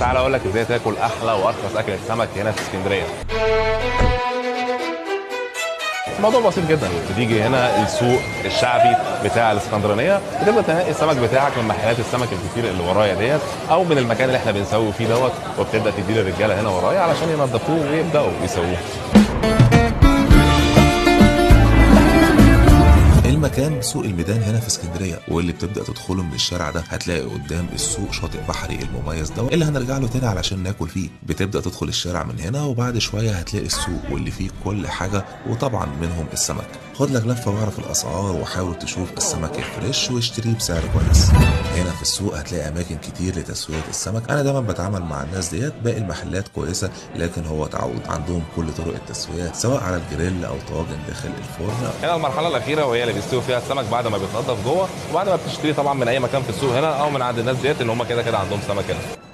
تعالى اقول لك ازاي تاكل احلى وارخص اكله سمك هنا في اسكندريه. الموضوع بسيط جدا، بتيجي هنا السوق الشعبي بتاع الاسكندرانيه، بتبدا تنقي السمك بتاعك من محلات السمك الكتير اللي ورايا ديت، او من المكان اللي احنا بنسوي فيه دوت، وبتبدا تديه للرجاله هنا ورايا علشان ينظفوه ويبداوا يسووه. المكان سوق الميدان هنا في اسكندريه، واللي بتبدا تدخله من الشارع ده هتلاقي قدام السوق شاطئ بحري المميز ده اللي هنرجع له تاني علشان ناكل فيه. بتبدا تدخل الشارع من هنا وبعد شويه هتلاقي السوق واللي فيه كل حاجه، وطبعا منهم السمك. خد لك لفه واعرف الاسعار وحاول تشوف السمك الفريش واشتريه بسعر كويس. هنا في السوق هتلاقي اماكن كتير لتسويه السمك. انا دايما بتعامل مع الناس ديت، باقي المحلات كويسه لكن هو تعود عندهم كل طرق التسويه سواء على الجريل او طاجن داخل الفرن. هنا المرحله الاخيره وهي اللي بيستوي فيها السمك بعد ما بيتنضف جوه، وبعد ما بتشتري طبعا من اي مكان في السوق هنا او من عند الناس ديت ان هم كده كده عندهم سمك هنا.